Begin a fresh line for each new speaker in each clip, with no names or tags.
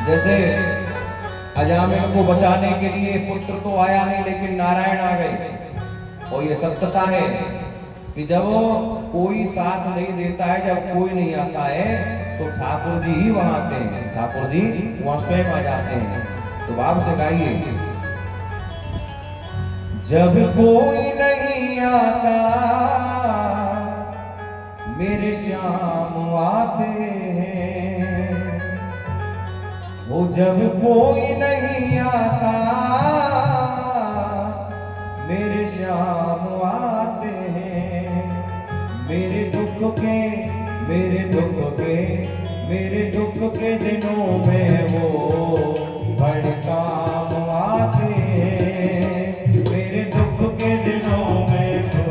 जैसे अजामिल को बचाने के लिए पुत्र तो आया नहीं, लेकिन नारायण आ गए। और ये सत्यता है कि जब कोई साथ नहीं देता है, जब कोई नहीं आता है, तो ठाकुर जी ही वहां आते हैं, ठाकुर जी वहां स्वयं आ जाते हैं। तो भाव से गाइए, जब कोई नहीं आता मेरे श्याम आते हैं, वो जब कोई नहीं आता मेरे श्याम आते हैं। मेरे दुख के मेरे दुख के मेरे दुख के दिनों में वो बड़े काम आते हैं। मेरे दुख के दिनों में वो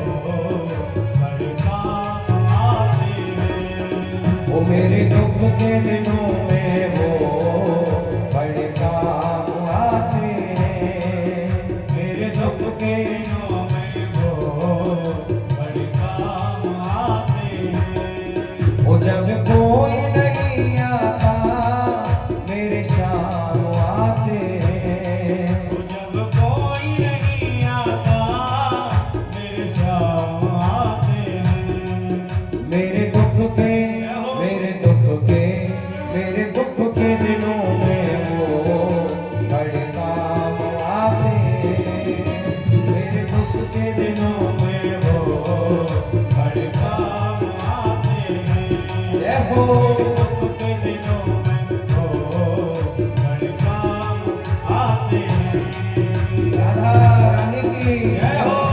बड़े काम आते हैं। वो मेरे दुख के दिनों में वो बड़े काम आते हैं। मेरे दुख के दिनों में वो बड़े काम आते हैं। वो जब कोई नहीं आता मेरे श्याम आते हैं। वो जब कोई नहीं आता मेरे श्याम आते हैं। मेरे दुख के मेरे दुख के मेरे दुख के दिनों में वो बड़े काम आते हैं। मेरे दुख के दिनों में वो बड़े काम आते हैं। जय हो, दुख के दिनों में वो बड़े काम आते हैं। राधा रानी की जय हो।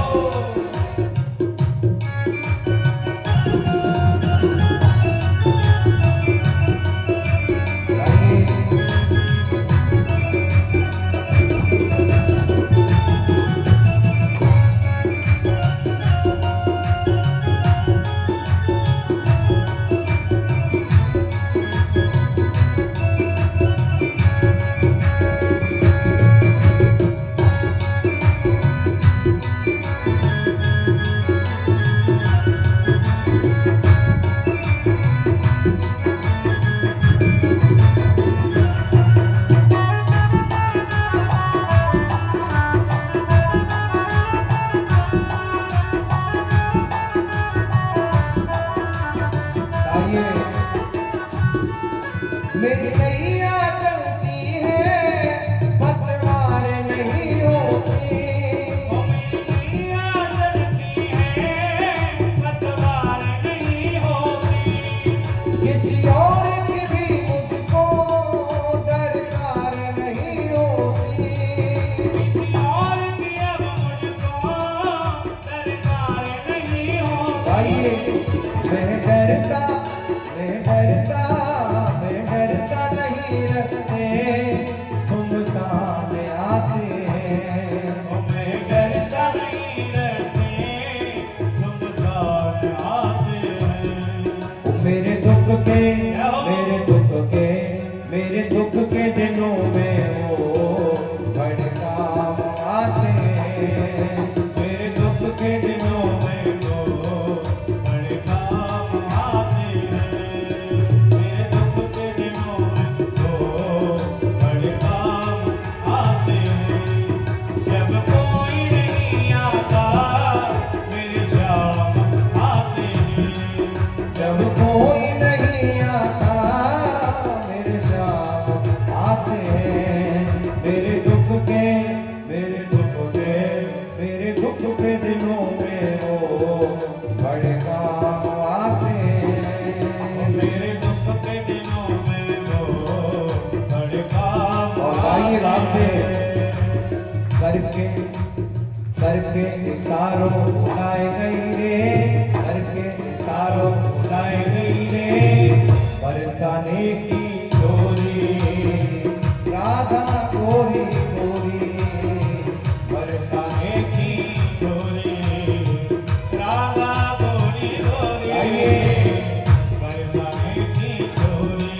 मेरी नैया चलती है पतवार नहीं होती। मेरी नैया चलती है पतवार नहीं होती। किसी और की भी मुझको दरकार नहीं होती। किसी और की अब मुझको दरकार नहीं होती। मैं डरता नहीं रस्ते सुनसान आते हैं। मैं डरता नहीं रस्ते सुनसान आते हैं। मेरे दुख के मेरे दुख के मेरे दुख के दिनों में वो बड़े काम आते हैं। मेरे दुख के दिनों में वो बड़े काम आते हैं। मेरे दुख के दिनों में वो बड़े काम आते हैं। जब कोई नहीं आता मेरे श्याम आते हैं। जब कोई नहीं आता मेरे श्याम आते हैं। मेरे दुख के मेरे दुख के मेरे दुख के दिनों में वो बड़े काम आते हैं। मेरे दुख के दिनों में वो बड़े काम आइए राम से करके करके इशारों उठाए गई रे। करके इशारों उठाए गई रे। बरसाने की चोरी राधा गोरी गोरी। बरसाने की चोरी राधा गोरी गोरी। बरसाने की चोरी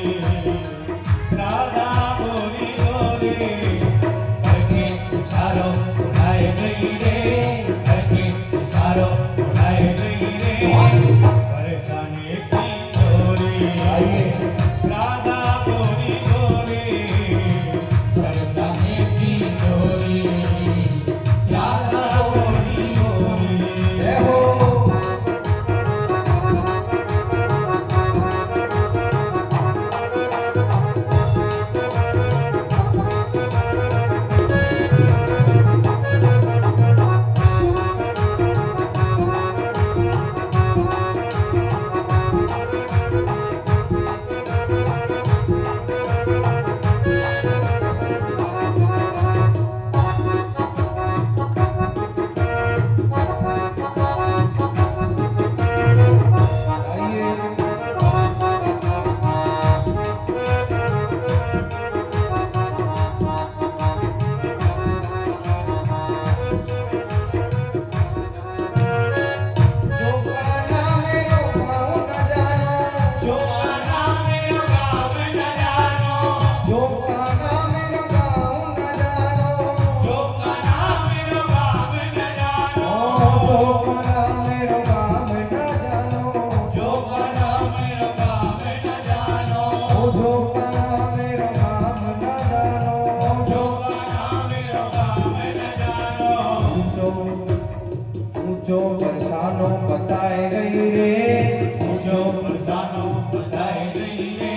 राधा गोरी गोरी। करके इशारों उठाए गई रे। करके इशारों उठाए गई रे। बरसाने की चोरी राधा जो का नाम मेरो गाँव न जानो,
जो का नाम मेरो गाँव न जानो,
जो का नाम मेरो गाँव न जानो,
जो का नाम मेरो गाँव न जानो,
जो का नाम मेरो गाँव न जानो,
जो का नाम मेरो गाँव न जानो।
ऊंचो बरसानो बताए गई रे,
ऊंचो बरसानो बताए गई रे,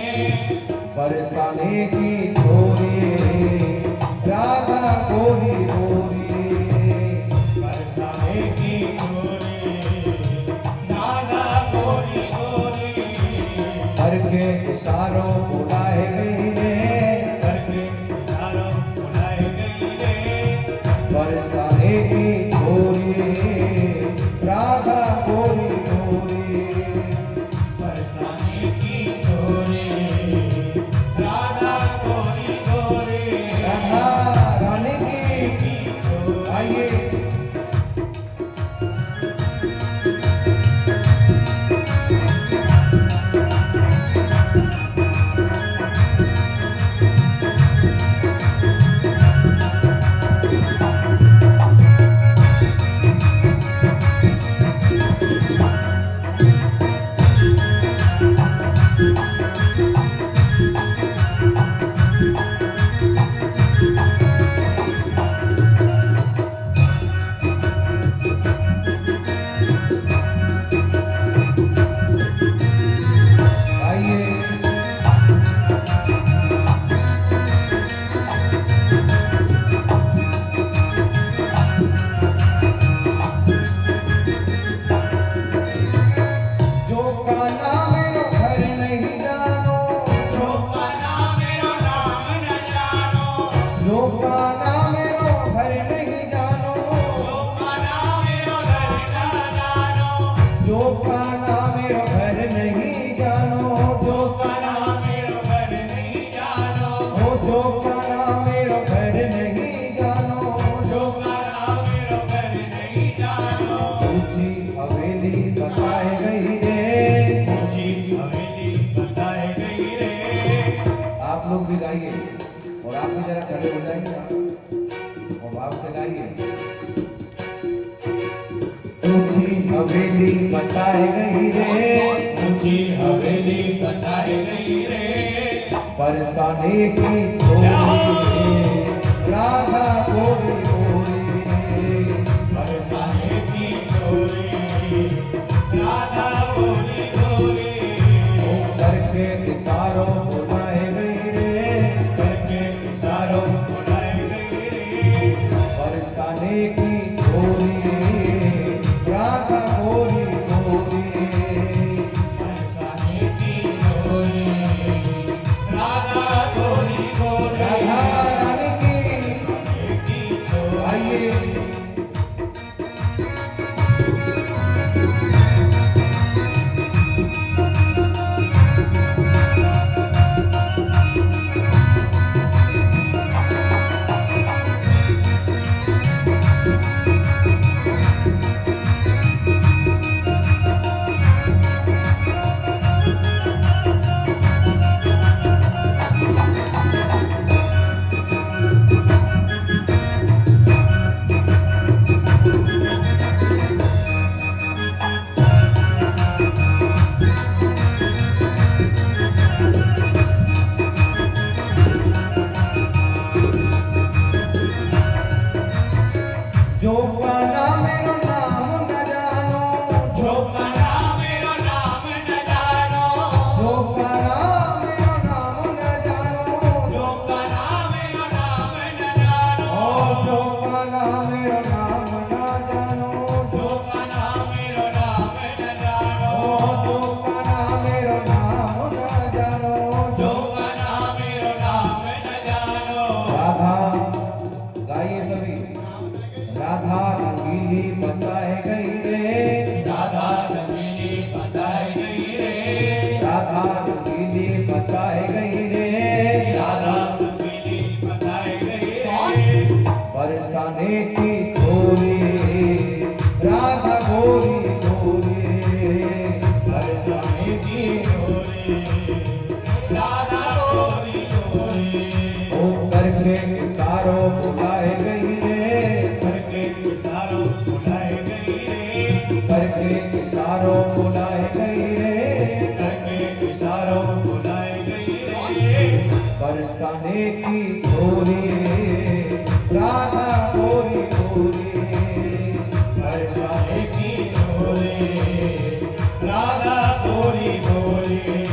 बरसाने की गोरी राधा गोरी गोरी,
बरसाने की गोरी राधा गोरी गोरी,
करके इशारों बुलाए गई रे,
करके इशारों बुलाए गई रे,
बरसाने की गोरी राधा गोरी गोरी,
बरसाने की छोरी राधा गोरी गोरी,
राधा रानी की
छोरी।
आइए और आप भी जरा खड़े हो जाइए और भाव से गाइए। ऊंची हवेली बताए गई रे,
ऊंची हवेली बताए गई रे,
बरसाने की गोरी राधा गोरी गोरी,
बरसाने की छोरी राधा गोरी गोरी,
करके इशारों बुलाए गई रे,
करके इशारों बुलाए गई रे,
बरसाने की गोरी राधा गोरी गोरी,
बरसाने की छोरी राधा गोरी गोरी,
राधा रानी
की छोरी।
आइए जो पाना मेरो नाम न जानो,
जो पाना मेरो नाम न जानो,
जो पाना मेरो नाम न जानो,
जो पाना मेरो नाम न जानो,
जो पाना मेरो नाम न जानो,
जो पाना मेरो नाम न जानो,
जो पाना मेरो नाम न जानो,
जो पाना मेरो नाम न जानो।
राधा गाइए सभी, राधा रंगीली बताए गई रे,
राधा रंगीली बताई गई रे,
राधा रंगीली बताए गई रे,
राधा रंगीली बताई गई रे,
बरसाने की गोरी राधा गोरी गोरी,
बरसाने की छोरी राधा गोरी गोरी,
करके इशारों बुलाए गई रे,
करके इशारों बुलाए गई रे,
करके इशारों बुलाए गई रे,
करके इशारों बुलाए गई रे।
बरसाने की थोड़ी राधा गोरी गोरी,
बरसाने की डोरे, राधा गोरी गोरी।